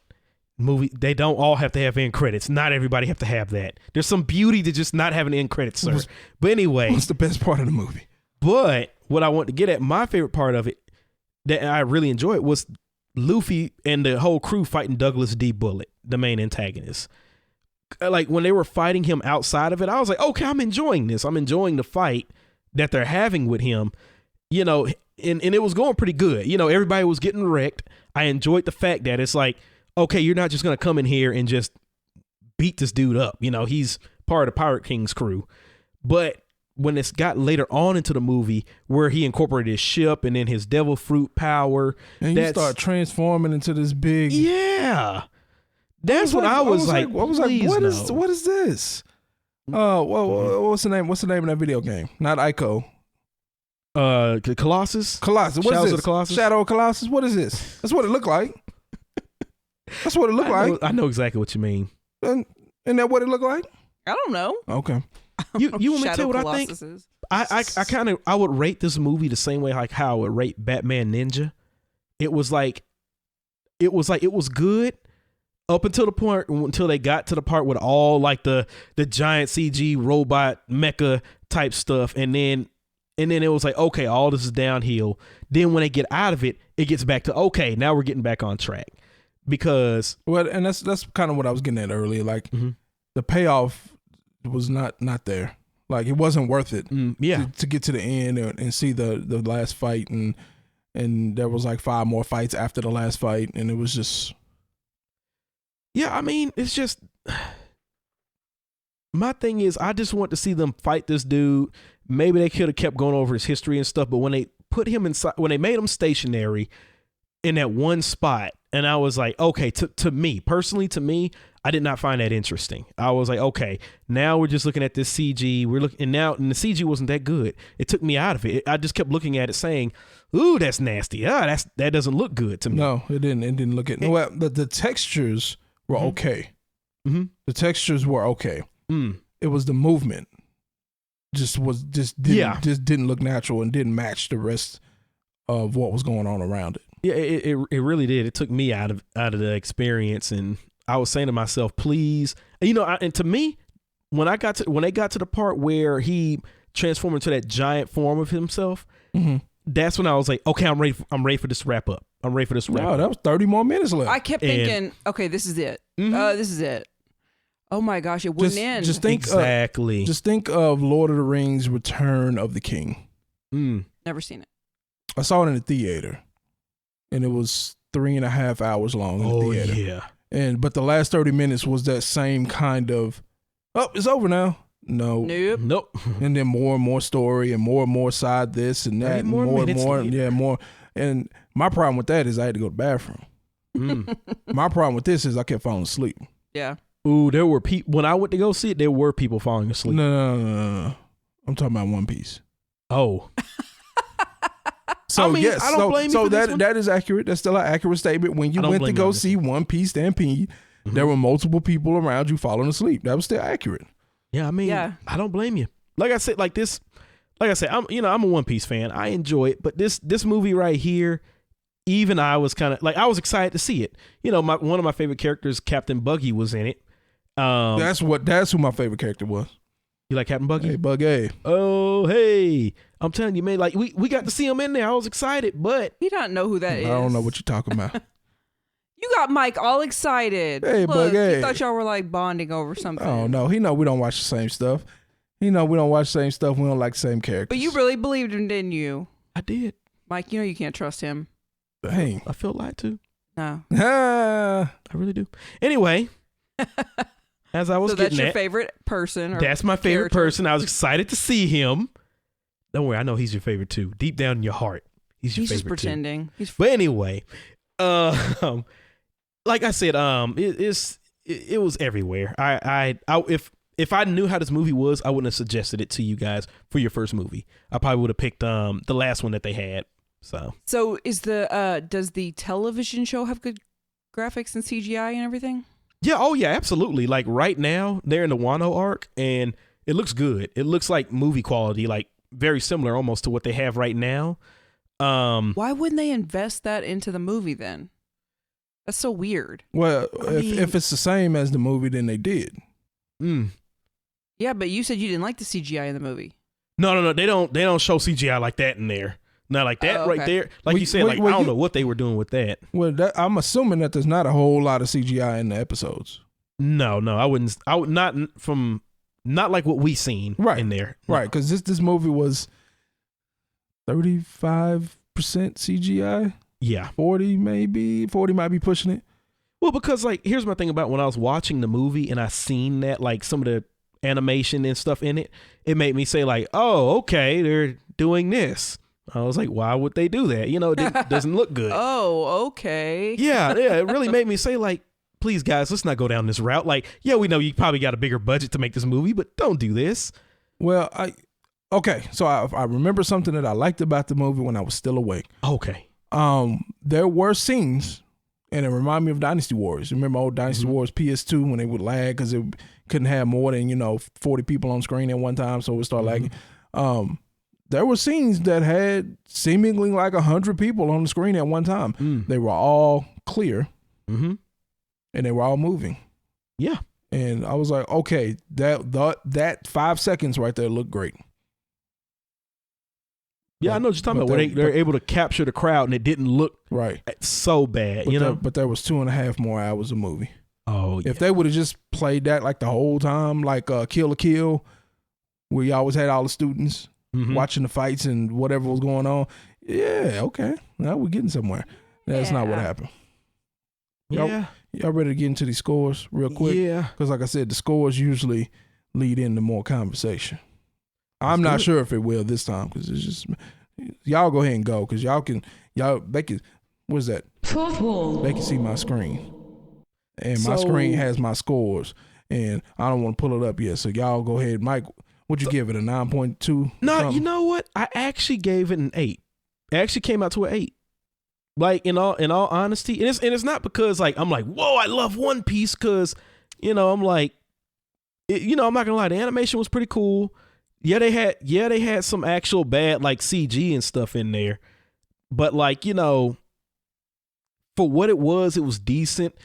they don't all have to have end credits. Not everybody have to have that. There's some beauty to just not having end credits, sir. But anyway. What's the best part of the movie? But what I want to get at, my favorite part of it that I really enjoyed was Luffy and the whole crew fighting Douglas D. Bullitt, the main antagonist. Like when they were fighting him outside of it, I was like, okay, I'm enjoying this. I'm enjoying the fight that they're having with him, you know, and it was going pretty good. You know, everybody was getting wrecked. I enjoyed the fact that it's like, okay, you're not just going to come in here and just beat this dude up. You know, he's part of the Pirate King's crew. But when it's got later on into the movie where he incorporated his ship and then his devil fruit power, and you start transforming into this big. Yeah. That's what I was like, what is this? What's the name? What's the name of that video game? Not Ico. Colossus. What Shadows is this? of the Colossus? Shadow of Colossus. What is this? That's what it looked like. That's what it looked like. I know exactly what you mean. Isn't that what it looked like? I don't know. Okay. You want me to tell you what I think? Is. I would rate this movie the same way like how I would rate Batman Ninja. It was good up until the point until they got to the part with all like the giant CG robot mecha type stuff, and then it was like, okay, all this is downhill. Then when they get out of it, it gets back to, okay, now we're getting back on track. Because and that's kind of what I was getting at earlier. Like the payoff was not there. Like it wasn't worth it. To get to the end and see the last fight, and there was like 5 more fights after the last fight, and it was just. Yeah, I mean, it's just my thing is I just want to see them fight this dude. Maybe they could have kept going over his history and stuff, but when they put him inside, when they made him stationary in that one spot, and I was like, okay, to me, I did not find that interesting. I was like, okay, now we're just looking at this CG. And the CG wasn't that good. It took me out of it. I just kept looking at it saying, ooh, that's nasty. That doesn't look good to me. No, it didn't. It didn't look at. Well, the textures were okay. Mm-hmm. The textures were okay. It was the movement. Just didn't look natural and didn't match the rest of what was going on around it. Yeah, it really did. It took me out of the experience, and I was saying to myself, please, you know, and to me, when they got to the part where he transformed into that giant form of himself, that's when I was like, okay, I'm ready for this to wrap up. That was 30 more minutes left. I kept thinking, okay, this is it. This is it. Oh my gosh, it wouldn't end. Just think exactly. Just think of Lord of the Rings: Return of the King. Never seen it. I saw it in the theater, and it was 3.5 hours long in the theater. Yeah. But the last 30 minutes was that same kind of, oh, it's over now. Nope. And then more and more story and more side this and that. More. And more. And my problem with that is I had to go to the bathroom. My problem with this is I kept falling asleep. Yeah. Ooh, there were people when I went to go see it. There were people falling asleep. No. I'm talking about One Piece. Oh, So I mean, yes, I don't blame you so for this that one. that is accurate. That's still an accurate statement. When you I don't went to blame you go on this see One Piece Stampede, there were multiple people around you falling asleep. That was still accurate. yeah. I mean, Yeah. I don't blame you. Like I said, I'm a One Piece fan. I enjoy it, but this movie right here, even I was kind of like I was excited to see it. You know, one of my favorite characters, Captain Buggy, was in it. That's who my favorite character was. You like Captain Buggy? Hey, Buggy. Oh, hey. I'm telling you, man, like we got to see him in there. I was excited, but You don't know who that is. I don't know what you're talking about. You got Mike all excited. Hey, Look, Buggy. he thought y'all were like bonding over something. Oh no, he know we don't watch the same stuff. He know we don't watch the same stuff. We don't like the same characters. But you really believed him, didn't you? I did. Mike, you know you can't trust him. Dang. I felt lied to. No. I really do. Anyway, as I was So getting that's your at, favorite person. Or that's my favorite character. person. I was excited to see him. Don't worry, I know he's your favorite too. Deep down in your heart, he's your He's just favorite too. pretending. But anyway, like I said, it was everywhere. If I knew how this movie was, I wouldn't have suggested it to you guys for your first movie. I probably would have picked the last one that they had. So is does the television show have good graphics and CGI and everything? yeah, oh yeah, absolutely. Like right now, they're in the Wano arc, and it looks good. It looks like movie quality, like very similar almost to what they have right now. Why wouldn't they invest that into the movie then? That's so weird. Well, I mean- if it's the same as the movie, then they did. Yeah, but you said you didn't like the CGI in the movie. No, they don't show CGI like that in there. Not like that right there. Like you said, I don't know what they were doing with that. Well, I'm assuming that there's not a whole lot of CGI in the episodes. No, I wouldn't. I would not like what we seen in there. Right, because this movie was 35% CGI. Yeah, 40 maybe. 40 might be pushing it. well, because like here's my thing about when I was watching the movie and I seen that like some of the animation and stuff in it, it made me say like, oh, okay, they're doing this. I was like, why would they do that? You know, it doesn't look good. Oh, okay. Yeah, it really made me say like, please guys, let's not go down this route. Like, yeah, we know you probably got a bigger budget to make this movie, but don't do this. Well, so I remember something that I liked about the movie when I was still awake. Okay. There were scenes, and it reminded me of Dynasty Wars. Remember old Dynasty Wars PS2 when they would lag because it couldn't have more than 40 people on screen at one time, so it would start lagging. There were scenes that had seemingly like 100 people on the screen at one time. They were all clear, and they were all moving. Yeah. And I was like, okay, that 5 seconds right there looked great. Yeah, I know what you're talking about. Where they're able to capture the crowd and it didn't look so bad, But there was 2.5 more hours of movie. Oh, yeah. If they would have just played that like the whole time, like Kill la Kill, where you always had all the students watching the fights and whatever was going on. Yeah, okay. Now we're getting somewhere. That's not what happened. Y'all ready to get into these scores real quick? Yeah. Because like I said, the scores usually lead into more conversation. I'm not sure if it will this time because it's just y'all go ahead and go because they can what's that? Fourth wall. They can see my screen. And my screen has my scores. And I don't want to pull it up yet. So y'all go ahead. Mike, what'd you give it? A 9.2? No, you know what? I actually gave it an 8. It actually came out to an 8. Like in all honesty, and it's not because like I'm like, whoa, I love One Piece because I'm like, I'm not gonna lie, the animation was pretty cool. Yeah, they had some actual bad like CG and stuff in there, but like for what it was decent.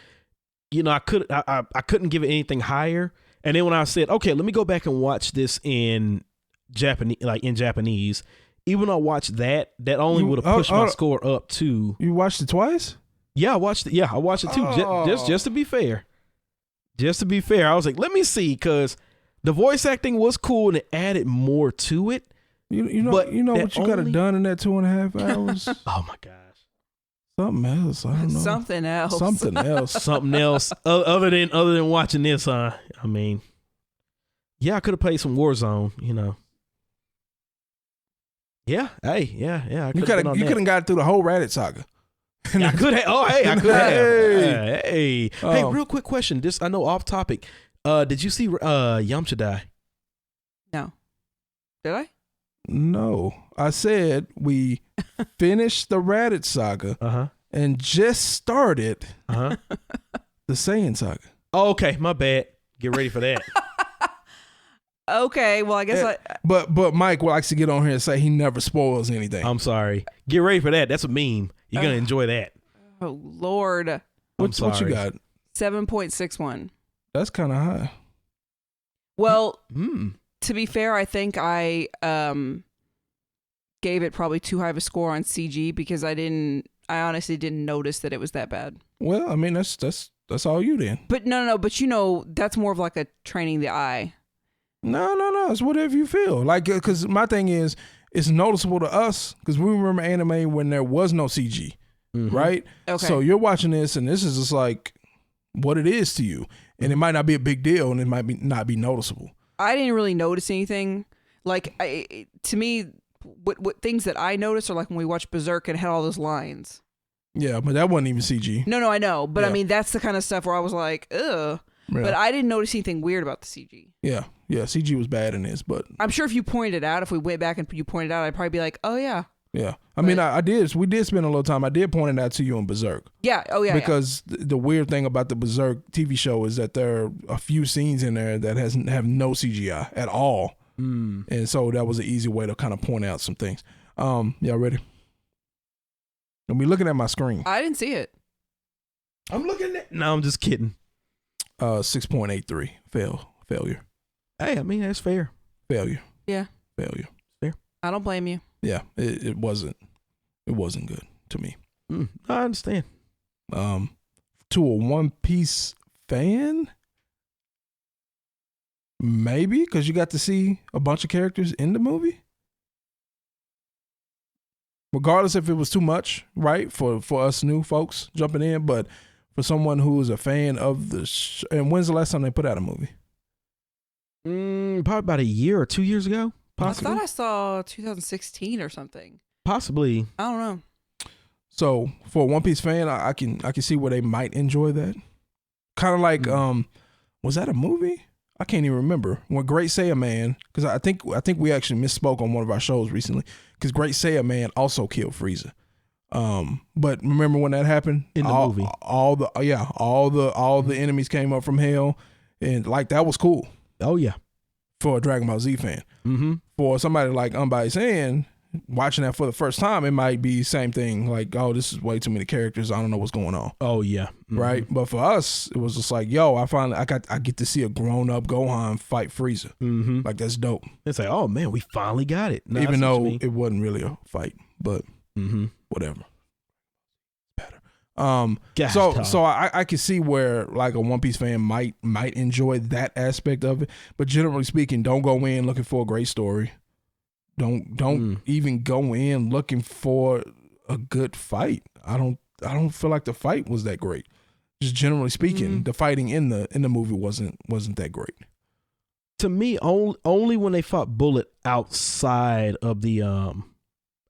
I couldn't give it anything higher. And then when I said, okay, let me go back and watch this in Japanese. Even though I watched that only would have pushed my score up too. You watched it twice? Yeah, I watched it. Yeah, I watched it too. Just to be fair. I was like, let me see, because the voice acting was cool and it added more to it. You know what you could have done in that 2.5 hours? Oh my gosh. Something else. I don't know. Something else. Something else. Other than watching this, I mean, yeah, I could have played some Warzone, Yeah. Hey, yeah. You could have got through the whole Reddit saga. I could have. Oh, hey, I could have. Hey, Oh. real quick question. This I know off topic. Did you see Yamcha die? No. Did I? No, I said we finished the Raditz saga and just started the Saiyan saga. Oh, okay, my bad. Get ready for that. Okay, well, I guess But Mike likes to get on here and say he never spoils anything. I'm sorry. Get ready for that. That's a meme. You're gonna enjoy that. Oh, Lord. What you got? 7.61. That's kind of high. Well, to be fair, I think I gave it probably too high of a score on CG because I honestly didn't notice that it was that bad. Well, I mean, that's all you then. But no, but that's more of like a training the eye. No. It's whatever you feel. Like, because my thing is, it's noticeable to us because we remember anime when there was no CG, right? Okay. So you're watching this, and this is just like what it is to you, and it might not be a big deal, and it might not be noticeable. I didn't really notice anything. Like, to me, what things that I noticed are like when we watched Berserk and it had all those lines. Yeah, but that wasn't even CG. No, I know. But Yeah. I mean, that's the kind of stuff where I was like, ugh. Yeah. But I didn't notice anything weird about the CG. Yeah, CG was bad in this, but I'm sure if you pointed it out, if we went back and you pointed it out, I'd probably be like, oh, yeah. yeah. I mean, I did. We did spend a little time. I did point it out to you in Berserk. Yeah. Oh, yeah. Because the weird thing about the Berserk TV show is that there are a few scenes in there that have no CGI at all. And so that was an easy way to kind of point out some things. Y'all ready? I'm looking at my screen. I didn't see it. I'm looking at. No, I'm just kidding. 6.83 failure. Hey, I mean that's fair. Failure. Yeah. Failure. I don't blame you. Yeah, it wasn't good to me. I understand. To a One Piece fan, maybe because you got to see a bunch of characters in the movie. Regardless if it was too much, right, for us new folks jumping in, but for someone who is a fan of the and when's the last time they put out a movie? Probably about a year or 2 years ago. Possibly. I thought I saw 2016 or something. Possibly. I don't know. So for a One Piece fan, I can see where they might enjoy that. Kind of like was that a movie? I can't even remember. When Great Saiyan Man, because I think we actually misspoke on one of our shows recently, because Great Saiyan Man also killed Frieza. But remember when that happened in the movie? All the enemies came up from hell, and like that was cool. Oh yeah, for a Dragon Ball Z fan. For somebody like Unbiased Fan, watching that for the first time, it might be same thing. Like, oh, this is way too many characters. I don't know what's going on. Oh yeah, right. But for us, it was just like, yo, I get to see a grown up Gohan fight Frieza. Like that's dope. It's like, oh man, we finally got it. No, even though it wasn't really a fight, but whatever. Better. So I can see where like a One Piece fan might enjoy that aspect of it, but generally speaking, don't go in looking for a great story. Don't even go in looking for a good fight. I don't feel like the fight was that great. Just generally speaking, the fighting in the movie wasn't that great. To me, only when they fought Bullet outside of the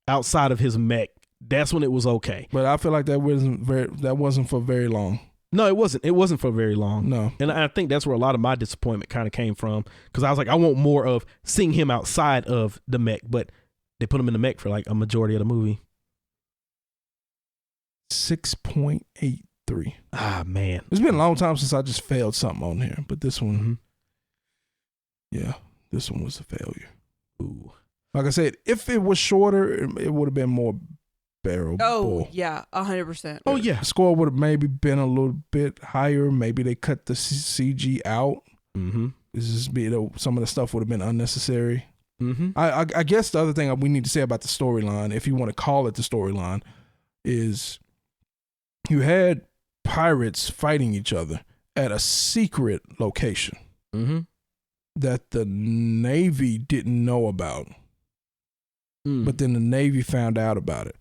outside of his mech, that's when it was okay. But I feel like that wasn't for very long. No, it wasn't. It wasn't for very long. No. And I think that's where a lot of my disappointment kind of came from, because I was like, I want more of seeing him outside of the mech, but they put him in the mech for like a majority of the movie. 6.83. Ah, man. It's been a long time since I just failed something on here, but this one, this one was a failure. Ooh. Like I said, if it was shorter, it would have been more bearable. Oh, yeah, 100%. Oh, yeah. The score would have maybe been a little bit higher. Maybe they cut the CG out. Some of the stuff would have been unnecessary. I guess the other thing we need to say about the storyline, if you want to call it the storyline, is you had pirates fighting each other at a secret location that the Navy didn't know about. But then the Navy found out about it.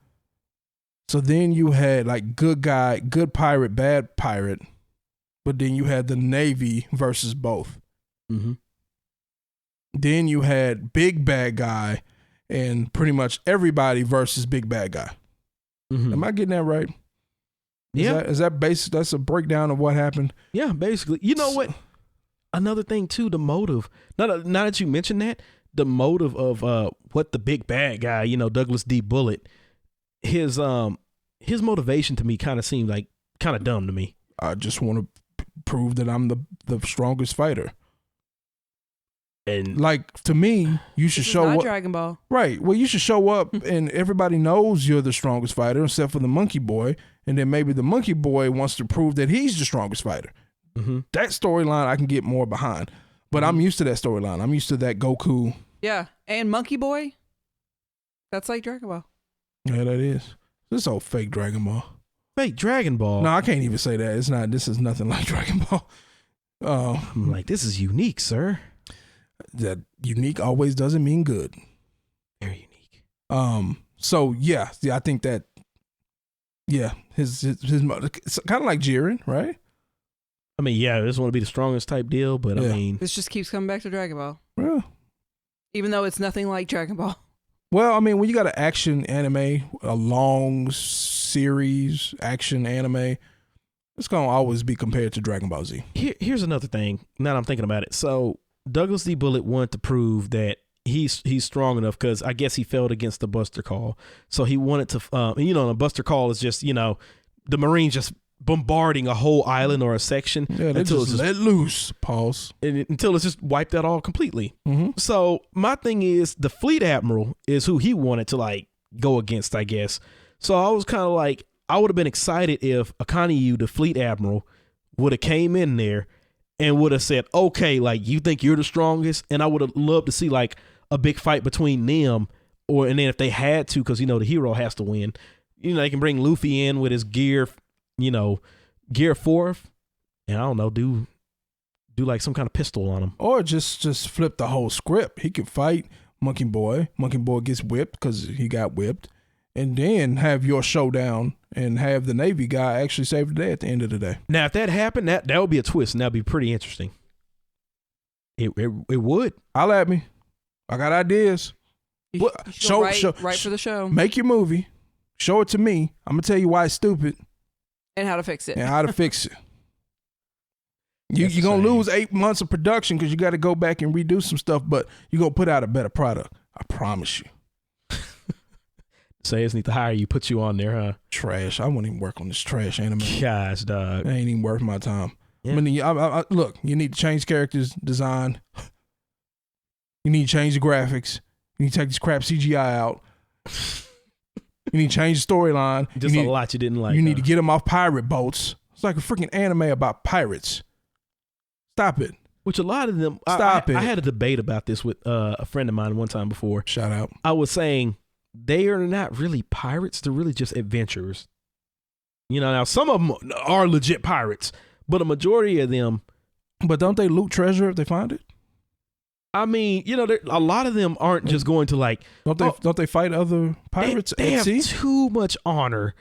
So then you had like good guy, good pirate, bad pirate, but then you had the Navy versus both. Then you had big bad guy and pretty much everybody versus big bad guy. Am I getting that right? Is that basic? That's a breakdown of what happened. Yeah, basically. You know what? Another thing too, the motive. Now that you mentioned that, the motive of what the big bad guy, you know, Douglas D. Bullet, his motivation to me kind of seemed like kind of dumb to me. I just want to prove that I'm the strongest fighter. And like, to me, you should show up. Dragon Ball. Right. Well, you should show up and everybody knows you're the strongest fighter except for the monkey boy. And then maybe the monkey boy wants to prove that he's the strongest fighter. mm-hmm. That storyline I can get more behind. But I'm used to that storyline. I'm used to that Goku. Yeah. And Monkey Boy. That's like Dragon Ball. Yeah, that is. This old fake Dragon Ball. Fake Dragon Ball. No, I can't even say that. It's not. This is nothing like Dragon Ball. I'm like, this is unique, sir. That unique always doesn't mean good. Very unique. So yeah, I think that. Yeah, his it's kind of like Jiren, right? I mean, yeah, this want to be the strongest type deal, but Yeah. I mean, This just keeps coming back to Dragon Ball. Yeah. Even though it's nothing like Dragon Ball. Well, I mean, when you got an action anime, a long series action anime, it's gonna always be compared to Dragon Ball Z. here's another thing. Now that I'm thinking about it, so Douglas D. Bullet wanted to prove that he's strong enough because I guess he failed against the Buster Call. So he wanted to, and you know, a Buster Call is just, you know, the Marines just bombarding a whole island or a section. Yeah, they until just it's let loose. Pause. until it's just wiped out all completely. Mm-hmm. So my thing is, the Fleet Admiral is who he wanted to like go against, I guess. So I was kind of like, I would have been excited if Akane, the Fleet Admiral, would have came in there and would have said, okay, like, you think you're the strongest? And I would have loved to see like a big fight between them, and then if they had to, because you know the hero has to win, you know, they can bring Luffy in with his gear 4th, and I don't know, do like some kind of pistol on him, Or just flip the whole script. He could fight Monkey Boy. Monkey Boy gets whipped because he got whipped, and then have your showdown and have the Navy guy actually save the day at the end of the day. Now if that happened, that would be a twist, and that'd be pretty interesting. It would. Holla at me. I got ideas. You should go Show- right for the show. Make your movie. Show it to me. I'm gonna tell you why it's stupid And how to fix it. and how to fix it. You're That's gonna insane. lose 8 months of production because you got to go back and redo some stuff, but you're gonna put out a better product. I promise you. Sayers need to hire you, put you on there, huh? Trash. I wouldn't even work on this trash anime. Gosh, dog. It ain't even worth my time. Yeah. I mean, look, you need to change characters design. You need to change the graphics. You need to take this crap CGI out. You need to change the storyline. Just you a need, lot you didn't like. You need huh? to get them off pirate boats. It's like a freaking anime about pirates. Stop it. Which a lot of them. Stop it. I had a debate about this with a friend of mine one time before. Shout out. I was saying they are not really pirates. They're really just adventurers. You know, now some of them are legit pirates, but a majority of them. But don't they loot treasure if they find it? I mean, you know, a lot of them aren't just going to like. Don't they fight other pirates They at have sea? too much honor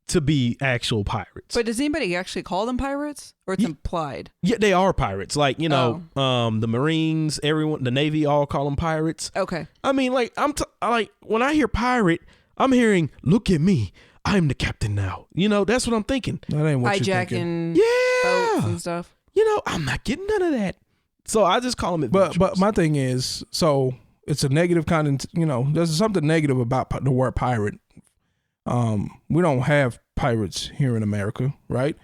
to be actual pirates. But does anybody actually call them pirates? Or it's Yeah. implied? Yeah, they are pirates. Like, you know, the Marines, everyone, the Navy, all call them pirates. Okay. I mean, like, like when I hear pirate, I'm hearing, look at me, I'm the captain now. You know, that's what I'm thinking. That ain't what you're thinking. Hijacking boats Yeah, and stuff. you know, I'm not getting none of that. So I just call them adventurers. But my thing is, so it's a negative kind of, you know, there's something negative about the word pirate. We don't have pirates here in America, right?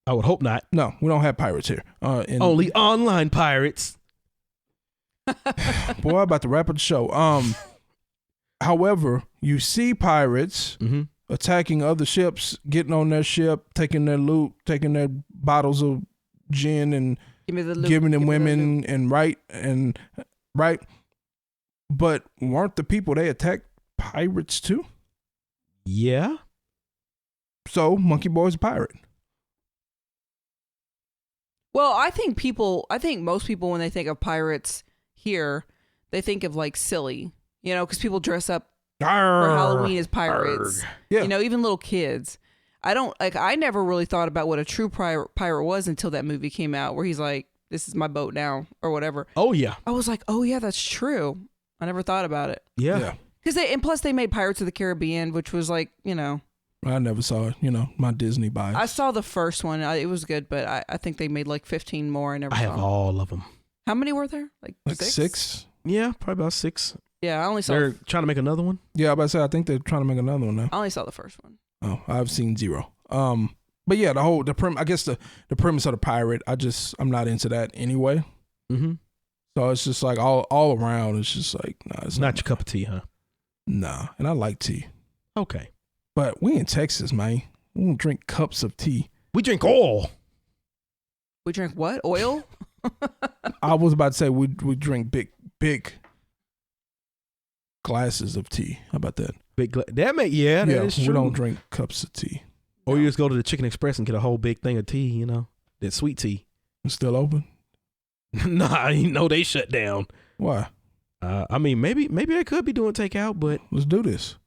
I would hope not. No, we don't have pirates here. Only online pirates. Boy, I'm about to wrap up the show. However, you see pirates Mm-hmm. attacking other ships, getting on their ship, taking their loot, taking their bottles of gin and Give me the loot. giving them Give me the loot. women and right. But weren't the people they attacked pirates too? Yeah. So Monkey Boy's a pirate. Well, I think most people, when they think of pirates here, they think of like silly, you know, because people dress up for Halloween as pirates. Yeah. You know, even little kids. I never really thought about what a true pirate was until that movie came out where he's like, this is my boat now or whatever. Oh, yeah. I was like, oh yeah, that's true. I never thought about it. Yeah. And plus they made Pirates of the Caribbean, which was like, you know, I never saw it. You know, my Disney bias. I saw the first one. It was good, but I think they made like 15 more. I never I saw have them. all of them. How many were there? Like Six? 6? Yeah, probably about 6. Yeah, I only saw. They're trying to make another one. Yeah, I about to say I think they're trying to make another one now. I only saw the first one. Oh, I've seen 0. But yeah, I guess the premise of the pirate, I'm not into that anyway. Mm-hmm. So it's just like all around, it's just like, nah, it's Not your cup of tea, huh? Nah, and I like tea. Okay. But we in Texas, man. We don't drink cups of tea. We drink oil. We drink what? Oil? I was about to say we drink big glasses of tea. How about that? That is true. We don't drink cups of tea. Or you just go to the Chicken Express and get a whole big thing of tea, you know, that sweet tea. It's still open? Nah, you know they shut down. Why? I mean, maybe they could be doing takeout, but Let's do this.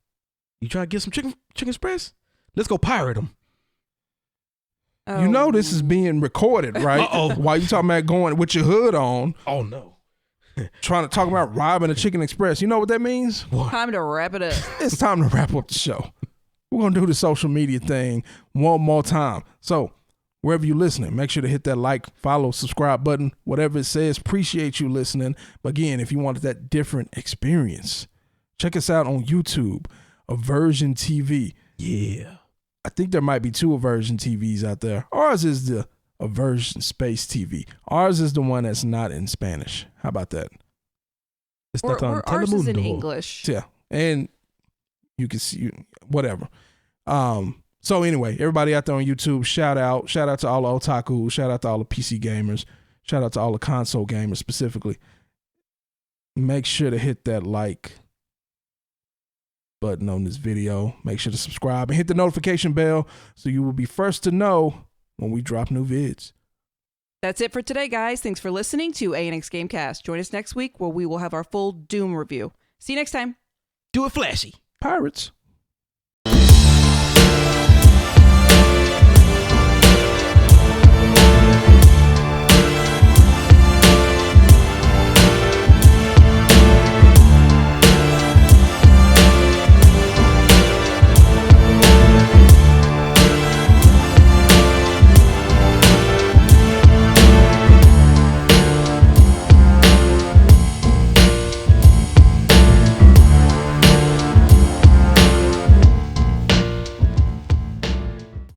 you try to get some Chicken Express? Let's go pirate them. You know this is being recorded, right? Uh-oh. While you talking about going with your hood on, Oh no. trying to talk about robbing a Chicken Express. You know what that means? Time to wrap it up. It's time to wrap up the show. We're going to do the social media thing one more time. So wherever you're listening, make sure to hit that like, follow, subscribe button, whatever it says. Appreciate you listening. But again, if you wanted that different experience, check us out on YouTube, AVersion TV. Yeah. I think there might be 2 AVersion TVs out there. Ours is the AVersion Space TV. Ours is the one that's not in Spanish. How about that? It's not on Ours is in Telemundo. English. Yeah. And you can see whatever. So anyway, everybody out there on YouTube, shout out to all the otaku, shout out to all the PC gamers, shout out to all the console gamers specifically. Make sure to hit that like button on this video. Make sure to subscribe and hit the notification bell so you will be first to know when we drop new vids. That's it for today, guys. Thanks for listening to ANX Gamecast. Join us next week where we will have our full Doom review. See you next time. Do it flashy. Pirates.